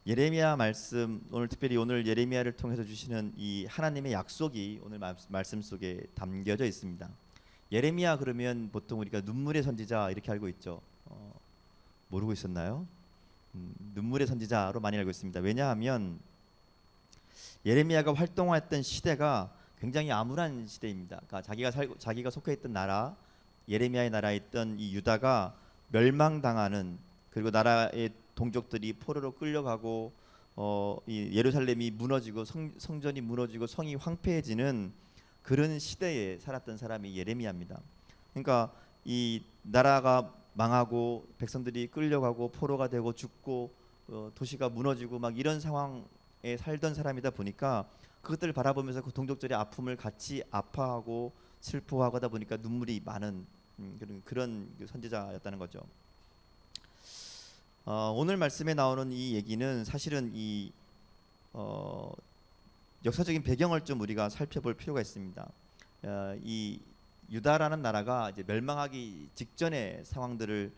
예레미야 말씀, 오늘 특별히 오늘 예레미야를 통해서 주시는 이 하나님의 약속이 오늘 말씀 속에 담겨져 있습니다. 예레미야 그러면 보통 우리가 눈물의 선지자 이렇게 알고 있죠. 모르고 있었나요? 눈물의 선지자로 많이 알고 있습니다. 왜냐하면 예레미야가 활동했던 시대가 굉장히 암울한 시대입니다. 그러니까 자기가 속해 있던 나라, 예레미야의 나라에 있던 이 유다가 멸망당하는, 그리고 나라의 동족들이 포로로 끌려가고 이 예루살렘이 무너지고 성전이 무너지고 성이 황폐해지는 그런 시대에 살았던 사람이 예레미야입니다. 그러니까 이 나라가 망하고 백성들이 끌려가고 포로가 되고 죽고 도시가 무너지고 막 이런 상황에 살던 사람이다 보니까 그것들을 바라보면서 그 동족들의 아픔을 같이 아파하고 슬퍼하고 하다 보니까 눈물이 많은 그런 선지자였다는 거죠. 오늘 말씀에 나오는 이 얘기는 사실은 이 역사적인 배경을 좀 우리가 살펴볼 필요가 있습니다. 이 유다라는 나라가 이제 멸망하기 직전의 상황들을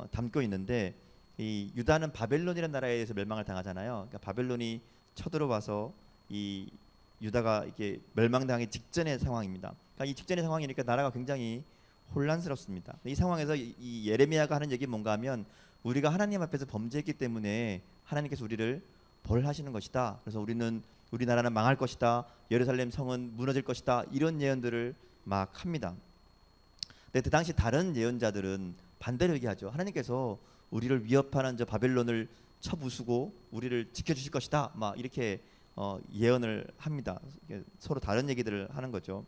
담고 있는데, 이 유다는 바벨론이라는 나라에 의해서 멸망을 당하잖아요. 그러니까 바벨론이 쳐들어와서 이 유다가 이게 멸망당하기 직전의 상황입니다. 그러니까 이 직전의 상황이니까 나라가 굉장히 혼란스럽습니다. 이 상황에서 이 예레미야가 하는 얘기는 뭔가 하면, 우리가 하나님 앞에서 범죄했기 때문에 하나님께서 우리를 벌하시는 것이다. 그래서 우리나라는 망할 것이다. 예루살렘 성은 무너질 것이다. 이런 예언들을 막 합니다. 근데 그 당시 다른 예언자들은 반대로 얘기하죠. 하나님께서 우리를 위협하는 저 바벨론을 쳐부수고 우리를 지켜주실 것이다. 막 이렇게 예언을 합니다. 서로 다른 얘기들을 하는 거죠.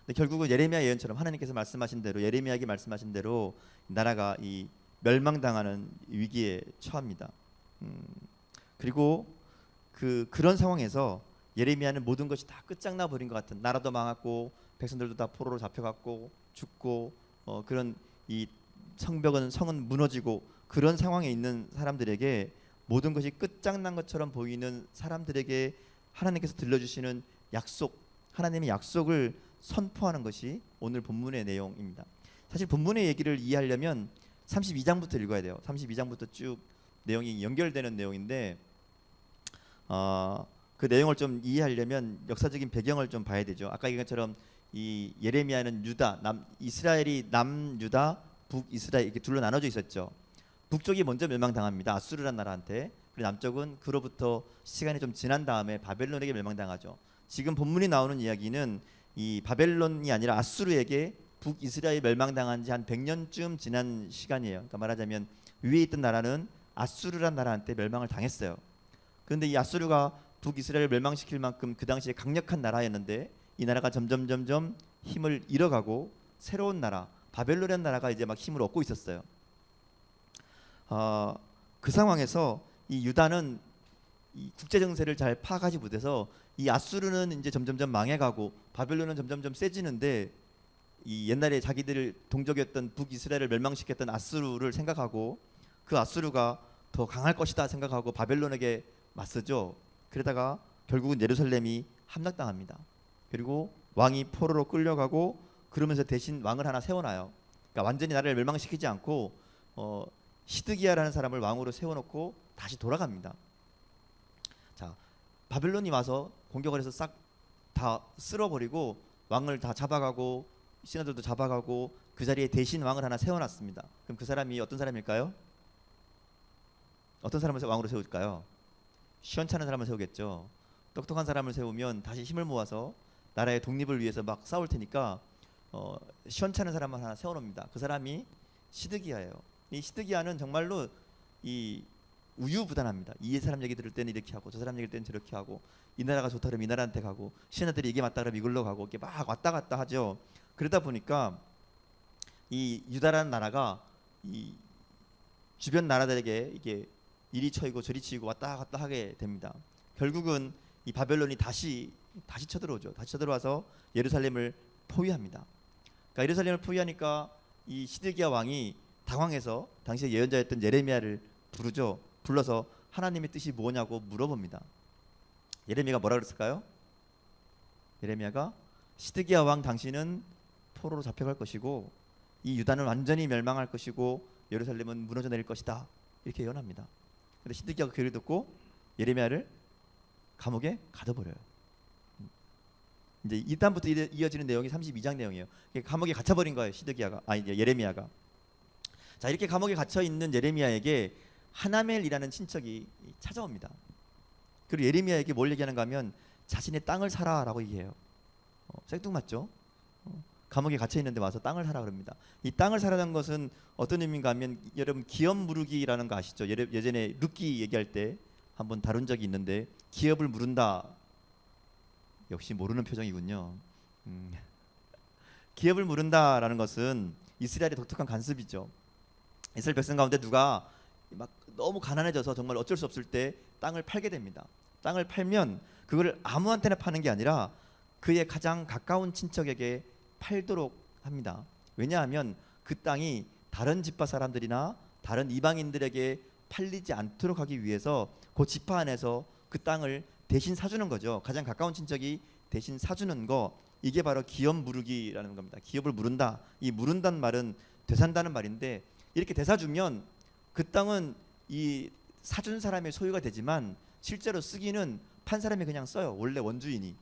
근데 결국은 예레미야 예언처럼 하나님께서 말씀하신 대로, 예레미야에게 말씀하신 대로 나라가 이 멸망당하는 위기에 처합니다. 그리고 그런 상황에서 예레미야는 모든 것이 다 끝장나 버린 것 같은, 나라도 망했고 백성들도 다 포로로 잡혀갔고 죽고 그런 이 성은 무너지고 그런 상황에 있는 사람들에게, 모든 것이 끝장난 것처럼 보이는 사람들에게 하나님께서 들려주시는 약속, 하나님의 약속을 선포하는 것이 오늘 본문의 내용입니다. 사실 본문의 얘기를 이해하려면 32장부터 읽어야 돼요. 32장부터 쭉 내용이 연결되는 내용인데, 그 내용을 좀 이해하려면 역사적인 배경을 좀 봐야 되죠. 아까 얘기한 것처럼 이 예레미야는 유다, 이스라엘이 남유다, 북이스라엘 이렇게 둘로 나눠져 있었죠. 북쪽이 먼저 멸망당합니다. 아수르란 나라한테. 그리고 남쪽은 그로부터 시간이 좀 지난 다음에 바벨론에게 멸망당하죠. 지금 본문이 나오는 이야기는 이 바벨론이 아니라 아수르에게 북이스라엘이 멸망당한 지 한 100년쯤 지난 시간이에요. 그러니까 말하자면 위에 있던 나라는 아수르란 나라한테 멸망을 당했어요. 그런데 이 아수르가 북이스라엘을 멸망시킬 만큼 그 당시에 강력한 나라였는데, 이 나라가 점점 힘을 잃어가고 새로운 나라, 바벨론이라는 나라가 이제 막 힘을 얻고 있었어요. 그 상황에서 이 유다는 이 국제 정세를 잘 파악하지 못해서 이 아수르는 이제 점점 망해가고 바벨론은 점점 세지는데, 이 옛날에 자기들 동족이었던 북이스라엘을 멸망시켰던 아수르를 생각하고 그 아수르가 더 강할 것이다 생각하고 바벨론에게 맞서죠. 그러다가 결국은 예루살렘이 함락당합니다. 그리고 왕이 포로로 끌려가고, 그러면서 대신 왕을 하나 세워놔요. 그러니까 완전히 나라를 멸망시키지 않고 시드기야라는 사람을 왕으로 세워놓고 다시 돌아갑니다. 자, 바벨론이 와서 공격을 해서 싹 다 쓸어버리고 왕을 다 잡아가고 신하들도 잡아가고 그 자리에 대신 왕을 하나 세워놨습니다. 그럼 그 사람이 어떤 사람일까요? 어떤 사람을 왕으로 세울까요? 시원찮은 사람을 세우겠죠. 똑똑한 사람을 세우면 다시 힘을 모아서 나라의 독립을 위해서 막 싸울 테니까 시원찮은 사람을 하나 세워놓습니다. 그 사람이 시드기야예요. 이 시드기야는 정말로 이 우유부단합니다. 이 사람 얘기 들을 때는 이렇게 하고 저 사람 얘기 들을 때는 저렇게 하고, 이 나라가 좋다 그러면 이 나라한테 가고, 신하들이 이게 맞다 그러면 이걸로 가고, 이렇게 막 왔다 갔다 하죠. 그러다 보니까 이 유다라는 나라가 이 주변 나라들에게 이게 이리 쳐이고 저리 치이고 왔다 갔다 하게 됩니다. 결국은 이 바벨론이 다시 쳐들어오죠. 다시 쳐들어와서 예루살렘을 포위합니다. 그러니까 예루살렘을 포위하니까 이 시드기야 왕이 당황해서 당시에 예언자였던 예레미야를 부르죠. 불러서 하나님의 뜻이 뭐냐고 물어봅니다. 예레미야가 뭐라 그랬을까요? 예레미야가 시드기야 왕, 당신은 포로로 잡혀갈 것이고 이 유다는 완전히 멸망할 것이고 예루살렘은 무너져 내릴 것이다, 이렇게 예언합니다. 근데 시드기야가 그 얘기를 듣고 예레미야를 감옥에 가둬버려요. 이제 이단부터 이어지는 내용이 32장 내용이에요. 감옥에 갇혀버린 거예요. 시드기야가, 아니 예레미야가. 자, 이렇게 감옥에 갇혀 있는 예레미야에게 하나멜이라는 친척이 찾아옵니다. 그리고 예레미야에게 뭘 얘기하는가 하면 자신의 땅을 사라라고 얘기해요. 생뚱맞죠? 감옥에 갇혀 있는데 와서 땅을 사라 그럽니다. 이 땅을 사라는 것은 어떤 의미인가 하면 여러분 기업 무르기라는 거 아시죠? 예전에 룻기 얘기할 때 한번 다룬 적이 있는데 기업을 무른다. 역시 모르는 표정이군요. 기업을 무른다라는 것은 이스라엘의 독특한 관습이죠. 이스라엘 백성 가운데 누가 막 너무 가난해져서 정말 어쩔 수 없을 때 땅을 팔게 됩니다. 땅을 팔면 그거를 아무한테나 파는 게 아니라 그의 가장 가까운 친척에게 팔도록 합니다. 왜냐하면 그 땅이 다른 지파 사람들이나 다른 이방인들에게 팔리지 않도록 하기 위해서 그 지파 안에서 그 땅을 대신 사주는 거죠. 가장 가까운 친척이 대신 사주는 거, 이게 바로 기업 무르기라는 겁니다. 기업을 무른다. 이 무른다는 말은 되산다는 말인데, 이렇게 되사주면 그 땅은 이 사준 사람의 소유가 되지만 실제로 쓰기는 판 사람이 그냥 써요. 원래 원주인이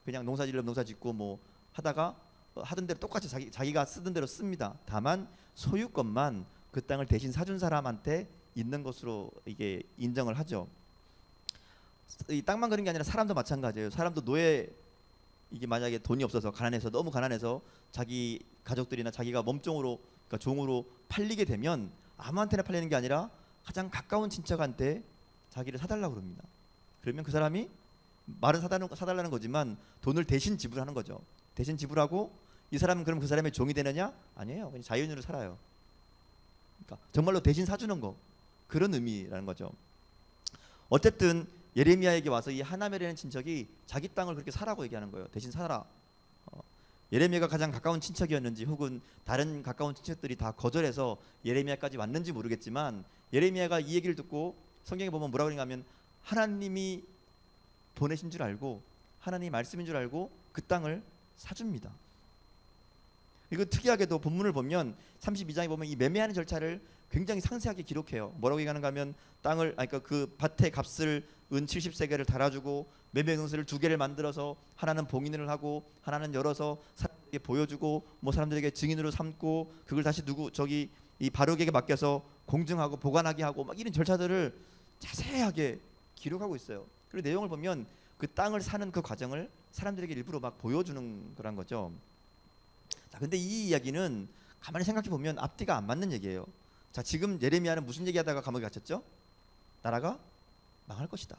그냥 농사지려면 농사짓고 뭐 하다가 하던 대로 똑같이 자기가 쓰던 대로 씁니다. 다만 소유권만 그 땅을 대신 사준 사람한테 있는 것으로 이게 인정을 하죠. 이 땅만 그런 게 아니라 사람도 마찬가지예요. 사람도 노예, 이게 만약에 돈이 없어서 가난해서 너무 가난해서 자기 가족들이나 자기가 몸종으로, 그러니까 종으로 팔리게 되면 아무한테나 팔리는 게 아니라 가장 가까운 친척한테 자기를 사달라고 그럽니다. 그러면 그 사람이 말은 사달라는 거지만 돈을 대신 지불하는 거죠. 대신 지불하고 이 사람은 그럼 그 사람의 종이 되느냐? 아니에요. 그냥 자연으로 살아요. 그러니까 정말로 대신 사주는 거, 그런 의미라는 거죠. 어쨌든 예레미야에게 와서 이 하나멜이라는 친척이 자기 땅을 그렇게 사라고 얘기하는 거예요. 대신 사라. 예레미야가 가장 가까운 친척이었는지 혹은 다른 가까운 친척들이 다 거절해서 예레미야까지 왔는지 모르겠지만, 예레미야가 이 얘기를 듣고 성경에 보면 뭐라고 그러냐 하면 하나님이 보내신 줄 알고, 하나님이 말씀인 줄 알고 그 땅을 사줍니다. 이거 특이하게도 본문을 보면 32장에 보면 이 매매하는 절차를 굉장히 상세하게 기록해요. 뭐라고 얘기하는가 하면 땅을, 그러니까 그 밭의 값을 은 70세겔을 달아주고 매매 응서를 2개를 만들어서 하나는 봉인을 하고 하나는 열어서 사람들에게 보여주고 뭐 사람들에게 증인으로 삼고 그걸 다시 이 바룩에게 맡겨서 공증하고 보관하게 하고 막 이런 절차들을 자세하게 기록하고 있어요. 그리고 내용을 보면 그 땅을 사는 그 과정을 사람들에게 일부러 막 보여주는 거란 거죠. 자, 근데 이 이야기는 가만히 생각해 보면 앞뒤가 안 맞는 얘기예요. 자, 지금 예레미야는 무슨 얘기하다가 감옥에 갇혔죠? 나라가 망할 것이다.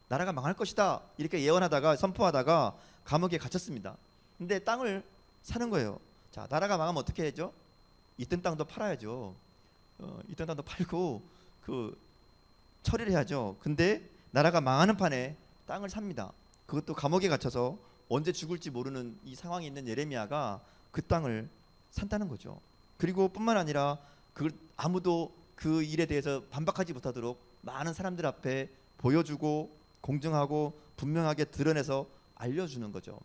나라가 망할 것이다. 이렇게 예언하다가 선포하다가 감옥에 갇혔습니다. 근데 땅을 사는 거예요. 자, 나라가 망하면 어떻게 해야죠? 있던 땅도 팔아야죠. 있던 땅도 팔고 그 처리를 해야죠. 근데 나라가 망하는 판에 땅을 삽니다. 그것도 감옥에 갇혀서 언제 죽을지 모르는 이 상황에 있는 예레미야가 그 땅을 산다는 거죠. 그리고 뿐만 아니라 그걸 아무도 그 일에 대해서 반박하지 못하도록 많은 사람들 앞에 보여주고 공정하고 분명하게 드러내서 알려주는 거죠.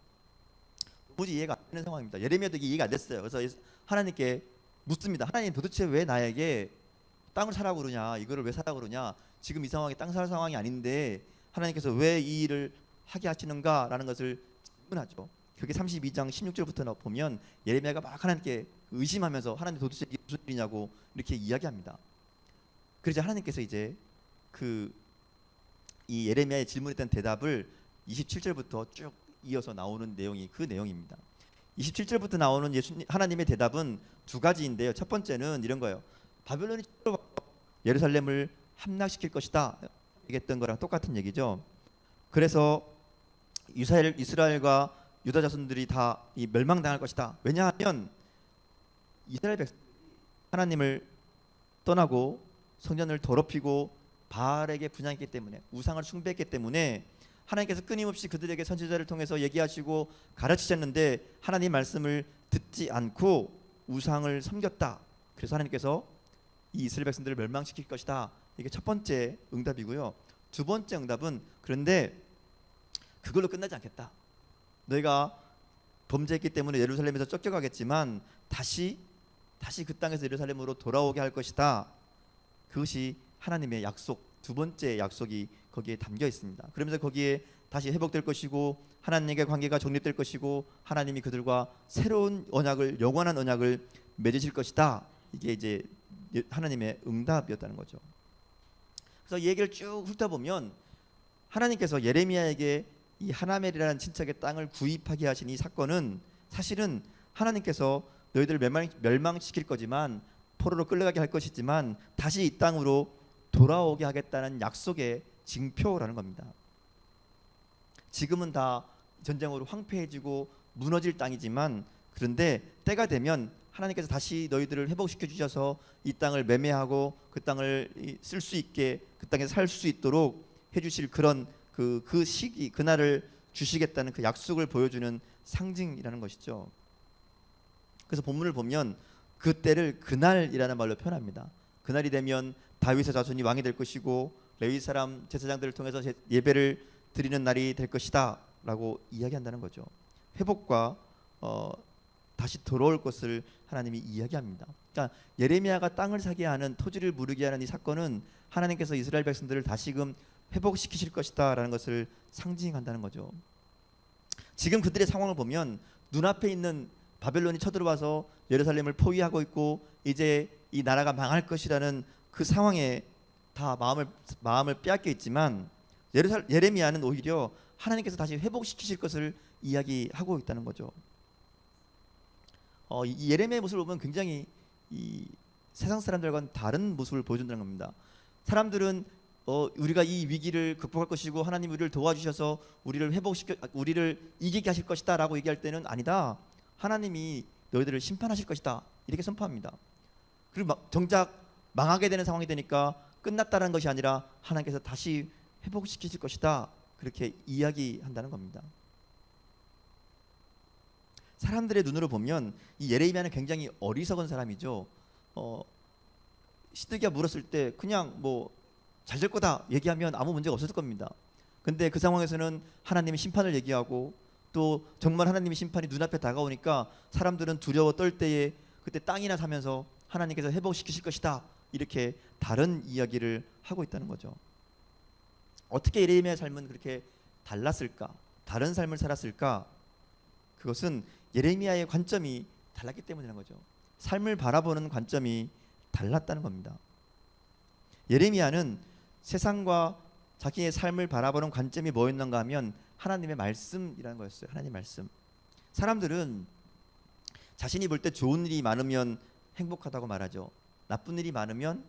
도무지 이해가 안 되는 상황입니다. 예레미야도 이게 이해가 안 됐어요. 그래서 하나님께 묻습니다. 하나님, 도대체 왜 나에게 땅을 사라고 그러냐, 이거를 왜 사라고 그러냐, 지금 이 상황이 땅 살 상황이 아닌데 하나님께서 왜 이 일을 하게 하시는가라는 것을 질문하죠. 그게 32장 16절부터 보면 예레미야가 막 하나님께 의심하면서 하나님, 도대체 이게 무슨 일이냐고 이렇게 이야기합니다. 그래서 하나님께서 이제 이 예레미야의 질문했던 대답을 27절부터 쭉 이어서 나오는 내용이 그 내용입니다. 27절부터 나오는 하나님의 대답은 두 가지인데요. 첫 번째는 이런 거예요. 바벨론이 예루살렘을 함락시킬 것이다 얘기했던 거랑 똑같은 얘기죠. 그래서 이스라엘과 유다 자손들이 다 이 멸망당할 것이다. 왜냐하면 이스라엘 백성들이 하나님을 떠나고 성전을 더럽히고 바알에게 분향했기 때문에, 우상을 숭배했기 때문에 하나님께서 끊임없이 그들에게 선지자를 통해서 얘기하시고 가르치셨는데 하나님 말씀을 듣지 않고 우상을 섬겼다. 그래서 하나님께서 이 이스라엘 백성들을 멸망시킬 것이다. 이게 첫 번째 응답이고요. 두 번째 응답은, 그런데 그걸로 끝나지 않겠다. 너희가 범죄했기 때문에 예루살렘에서 쫓겨가겠지만 다시 그 땅에서 예루살렘으로 돌아오게 할 것이다. 그것이 하나님의 약속, 두 번째 약속이 거기에 담겨 있습니다. 그러면서 거기에 다시 회복될 것이고 하나님과 관계가 정립될 것이고 하나님이 그들과 새로운 언약을 영원한 언약을 맺으실 것이다. 이게 이제 하나님의 응답이었다는 거죠. 그래서 이 얘기를 쭉 훑어보면 하나님께서 예레미야에게 이 하나멜이라는 친척의 땅을 구입하게 하신 이 사건은 사실은 하나님께서 너희들을 멸망시킬 거지만 포로로 끌려가게 할 것이지만 다시 이 땅으로 돌아오게 하겠다는 약속의 징표라는 겁니다. 지금은 다 전쟁으로 황폐해지고 무너질 땅이지만 그런데 때가 되면 하나님께서 다시 너희들을 회복시켜 주셔서 이 땅을 매매하고 그 땅을 쓸 수 있게 그 땅에 살 수 있도록 해주실 그런 그 시기 그날을 주시겠다는 그 약속을 보여주는 상징이라는 것이죠. 그래서 본문을 보면 그 때를 그날이라는 말로 표현합니다. 그날이 되면 다윗의 자손이 왕이 될 것이고 레위 사람 제사장들을 통해서 예배를 드리는 날이 될 것이다 라고 이야기한다는 거죠. 회복과 다시 돌아올 것을 하나님이 이야기합니다. 그러니까 예레미야가 땅을 사게 하는 토지를 무르게 하는 이 사건은 하나님께서 이스라엘 백성들을 다시금 회복시키실 것이다 라는 것을 상징한다는 거죠. 지금 그들의 상황을 보면 눈앞에 있는 바벨론이 쳐들어와서 예루살렘을 포위하고 있고 이제 이 나라가 망할 것이라는 그 상황에 다 마음을 빼앗겨 있지만 예레미야는 오히려 하나님께서 다시 회복시키실 것을 이야기하고 있다는 거죠. 이 예레미야의 모습을 보면 굉장히 이 세상 사람들과는 다른 모습을 보여준다는 겁니다. 사람들은 우리가 이 위기를 극복할 것이고 하나님 우리를 도와주셔서 우리를 이기게 하실 것이다라고 얘기할 때는 아니다. 하나님이 너희들을 심판하실 것이다. 이렇게 선포합니다. 그리고 정작 망하게 되는 상황이 되니까 끝났다는 것이 아니라 하나님께서 다시 회복시키실 것이다. 그렇게 이야기한다는 겁니다. 사람들의 눈으로 보면 이 예레미야는 굉장히 어리석은 사람이죠. 시드기야 물었을 때 그냥 뭐 잘 될 거다 얘기하면 아무 문제가 없었을 겁니다. 근데 그 상황에서는 하나님의 심판을 얘기하고 또 정말 하나님의 심판이 눈앞에 다가오니까 사람들은 두려워 떨 때에 그때 땅이나 사면서 하나님께서 회복시키실 것이다 이렇게 다른 이야기를 하고 있다는 거죠. 어떻게 예레미야의 삶은 그렇게 달랐을까? 다른 삶을 살았을까? 그것은 예레미야의 관점이 달랐기 때문이라는 거죠. 삶을 바라보는 관점이 달랐다는 겁니다. 예레미야는 세상과 자기의 삶을 바라보는 관점이 뭐였는가 하면 하나님의 말씀이라는 거였어요. 하나님의 말씀. 사람들은 자신이 볼 때 좋은 일이 많으면 행복하다고 말하죠. 나쁜 일이 많으면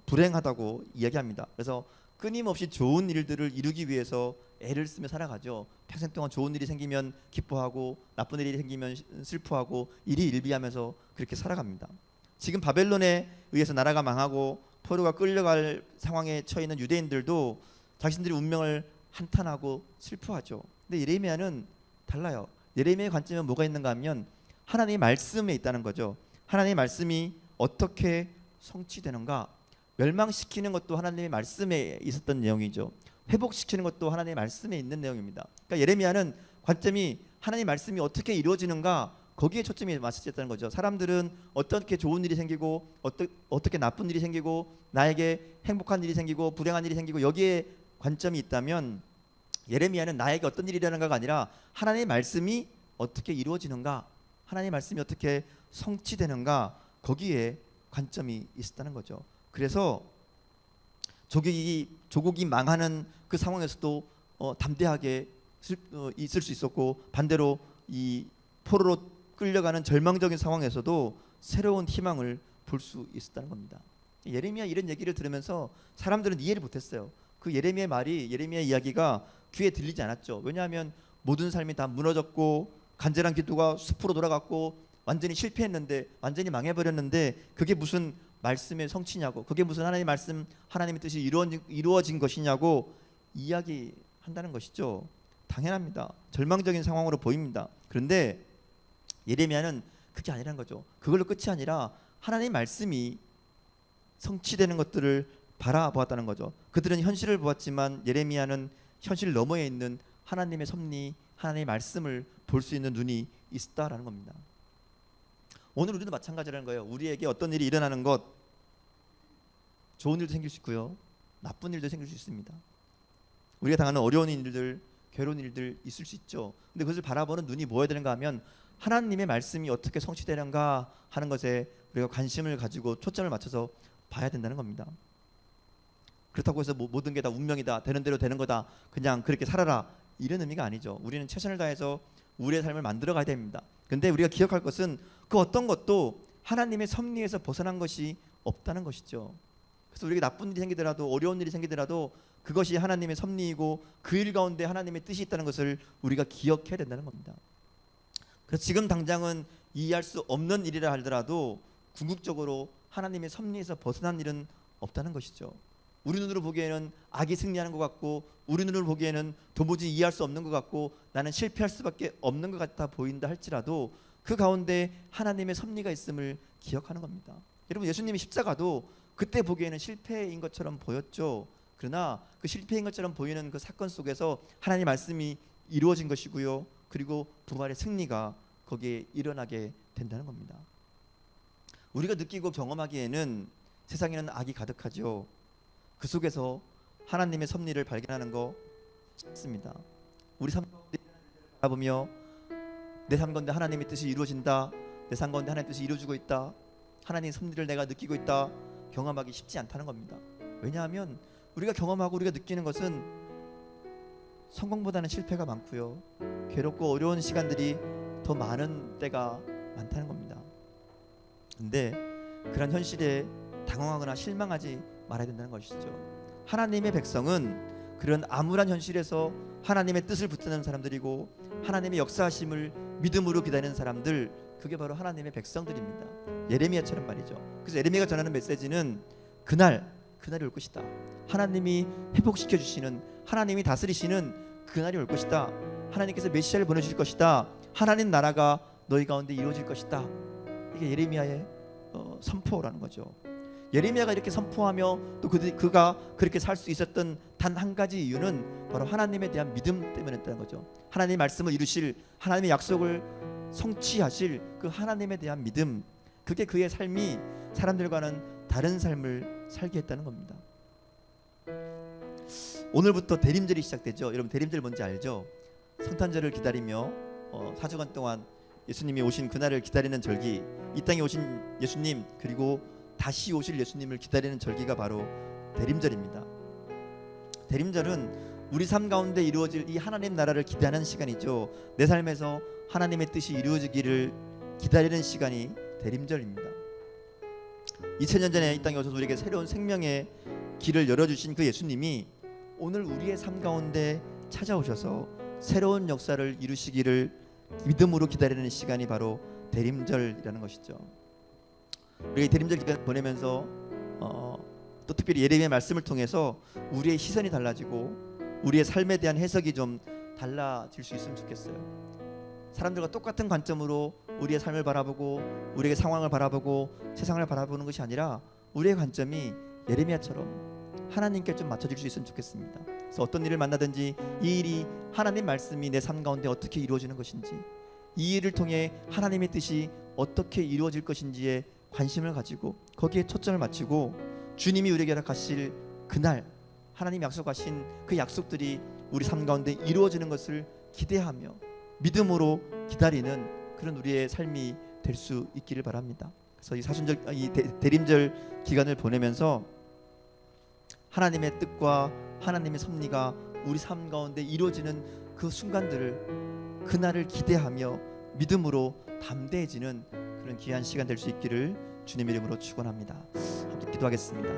불행하다고 이야기합니다. 그래서 끊임없이 좋은 일들을 이루기 위해서 애를 쓰며 살아가죠. 평생 동안 좋은 일이 생기면 기뻐하고 나쁜 일이 생기면 슬퍼하고 일희일비하면서 그렇게 살아갑니다. 지금 바벨론에 의해서 나라가 망하고 포로가 끌려갈 상황에 처해 있는 유대인들도 자신들의 운명을 한탄하고 슬퍼하죠. 근데 예레미야는 달라요. 예레미야의 관점은 뭐가 있는가 하면 하나님의 말씀에 있다는 거죠. 하나님의 말씀이 어떻게 성취되는가? 멸망시키는 것도 하나님의 말씀에 있었던 내용이죠. 회복시키는 것도 하나님의 말씀에 있는 내용입니다. 그러니까 예레미야는 관점이 하나님의 말씀이 어떻게 이루어지는가 거기에 초점이 맞춰졌다는 거죠. 사람들은 어떻게 좋은 일이 생기고 어떻게 나쁜 일이 생기고 나에게 행복한 일이 생기고 불행한 일이 생기고 여기에 관점이 있다면 예레미야는 나에게 어떤 일이 일어나는가가 아니라 하나님의 말씀이 어떻게 이루어지는가 하나님의 말씀이 어떻게 성취되는가 거기에 관점이 있었다는 거죠. 그래서 조국이 망하는 그 상황에서도 담대하게 있을 수 있었고 반대로 이 포로로 끌려가는 절망적인 상황에서도 새로운 희망을 볼 수 있었다는 겁니다. 예레미야 이런 얘기를 들으면서 사람들은 이해를 못했어요. 그 예레미야의 말이 예레미야의 이야기가 귀에 들리지 않았죠. 왜냐하면 모든 삶이 다 무너졌고 간절한 기도가 숲으로 돌아갔고 완전히 실패했는데 완전히 망해버렸는데 그게 무슨 말씀의 성취냐고 그게 무슨 하나님의 말씀 하나님의 뜻이 이루어진 것이냐고 이야기한다는 것이죠. 당연합니다. 절망적인 상황으로 보입니다. 그런데 예레미야는 그게 아니라는 거죠. 그걸로 끝이 아니라 하나님의 말씀이 성취되는 것들을 바라보았다는 거죠. 그들은 현실을 보았지만 예레미야는 현실 너머에 있는 하나님의 섭리, 하나님의 말씀을 볼 수 있는 눈이 있었다라는 겁니다. 오늘 우리도 마찬가지라는 거예요. 우리에게 어떤 일이 일어나는 것 좋은 일도 생길 수 있고요. 나쁜 일도 생길 수 있습니다. 우리가 당하는 어려운 일들, 괴로운 일들 있을 수 있죠. 근데 그것을 바라보는 눈이 뭐여야 되는가 하면 하나님의 말씀이 어떻게 성취되는가 하는 것에 우리가 관심을 가지고 초점을 맞춰서 봐야 된다는 겁니다. 그렇다고 해서 모든 게 다 운명이다, 되는 대로 되는 거다, 그냥 그렇게 살아라, 이런 의미가 아니죠. 우리는 최선을 다해서 우리의 삶을 만들어 가야 됩니다. 근데 우리가 기억할 것은 그 어떤 것도 하나님의 섭리에서 벗어난 것이 없다는 것이죠. 그래서 우리에게 나쁜 일이 생기더라도, 어려운 일이 생기더라도 그것이 하나님의 섭리이고 그 일 가운데 하나님의 뜻이 있다는 것을 우리가 기억해야 된다는 겁니다. 그래서 지금 당장은 이해할 수 없는 일이라 하더라도 궁극적으로 하나님의 섭리에서 벗어난 일은 없다는 것이죠. 우리 눈으로 보기에는 악이 승리하는 것 같고, 우리 눈으로 보기에는 도무지 이해할 수 없는 것 같고, 나는 실패할 수밖에 없는 것 같아 보인다 할지라도 그 가운데 하나님의 섭리가 있음을 기억하는 겁니다. 여러분, 예수님의 십자가도 그때 보기에는 실패인 것처럼 보였죠. 그러나 그 실패인 것처럼 보이는 그 사건 속에서 하나님의 말씀이 이루어진 것이고요, 그리고 부활의 승리가 거기에 일어나게 된다는 겁니다. 우리가 느끼고 경험하기에는 세상에는 악이 가득하죠. 그 속에서 하나님의 섭리를 발견하는 거 쉽습니다. 우리 삶 가운데 바라보며 내 삶 가운데 하나님의 뜻이 이루어진다, 내 삶 가운데 하나님의 뜻이 이루어지고 있다, 하나님의 섭리를 내가 느끼고 있다, 경험하기 쉽지 않다는 겁니다. 왜냐하면 우리가 경험하고 우리가 느끼는 것은 성공보다는 실패가 많고요, 괴롭고 어려운 시간들이 더 많은 때가 많다는 겁니다. 근데 그런 현실에 당황하거나 실망하지 말아야 된다는 것이죠. 하나님의 백성은 그런 암울한 현실에서 하나님의 뜻을 붙드는 사람들이고, 하나님의 역사하심을 믿음으로 기다리는 사람들, 그게 바로 하나님의 백성들입니다. 예레미야처럼 말이죠. 그래서 예레미야가 전하는 메시지는 그날이 올 것이다, 하나님이 회복시켜 주시는, 하나님이 다스리시는 그날이 올 것이다, 하나님께서 메시아를 보내주실 것이다, 하나님 나라가 너희 가운데 이루어질 것이다. 이게 예레미야의 선포라는 거죠. 예레미야가 이렇게 선포하며 또 그가 그렇게 살 수 있었던 단 한 가지 이유는 바로 하나님에 대한 믿음 때문이었다는 거죠. 하나님의 말씀을 이루실, 하나님의 약속을 성취하실 그 하나님에 대한 믿음, 그게 그의 삶이 사람들과는 다른 삶을 살게 했다는 겁니다. 오늘부터 대림절이 시작되죠. 여러분, 대림절 뭔지 알죠? 성탄절을 기다리며 4주간 동안 예수님이 오신 그날을 기다리는 절기, 이 땅에 오신 예수님, 그리고 다시 오실 예수님을 기다리는 절기가 바로 대림절입니다. 대림절은 우리 삶 가운데 이루어질 이 하나님 나라를 기대하는 시간이죠. 내 삶에서 하나님의 뜻이 이루어지기를 기다리는 시간이 대림절입니다. 2000년 전에 이 땅에 오셔서 우리에게 새로운 생명의 길을 열어주신 그 예수님이 오늘 우리의 삶 가운데 찾아오셔서 새로운 역사를 이루시기를 믿음으로 기다리는 시간이 바로 대림절이라는 것이죠. 우리가 대림절 기간 보내면서 또 특별히 예레미야 말씀을 통해서 우리의 시선이 달라지고 우리의 삶에 대한 해석이 좀 달라질 수 있으면 좋겠어요. 사람들과 똑같은 관점으로 우리의 삶을 바라보고 우리의 상황을 바라보고 세상을 바라보는 것이 아니라 우리의 관점이 예레미야처럼 하나님께 좀 맞춰질 수 있으면 좋겠습니다. 그래서 어떤 일을 만나든지 이 일이 하나님 말씀이 내 삶 가운데 어떻게 이루어지는 것인지, 이 일을 통해 하나님의 뜻이 어떻게 이루어질 것인지에 관심을 가지고 거기에 초점을 맞추고 주님이 우리에게 허락하실 그날 하나님 약속하신 그 약속들이 우리 삶 가운데 이루어지는 것을 기대하며 믿음으로 기다리는 그런 우리의 삶이 될 수 있기를 바랍니다. 그래서 이 대림절 기간을 보내면서 하나님의 뜻과 하나님의 섭리가 우리 삶 가운데 이루어지는 그 순간들을, 그날을 기대하며 믿음으로 담대해지는 그런 귀한 시간 될 수 있기를 주님의 이름으로 축원합니다. 함께 기도하겠습니다.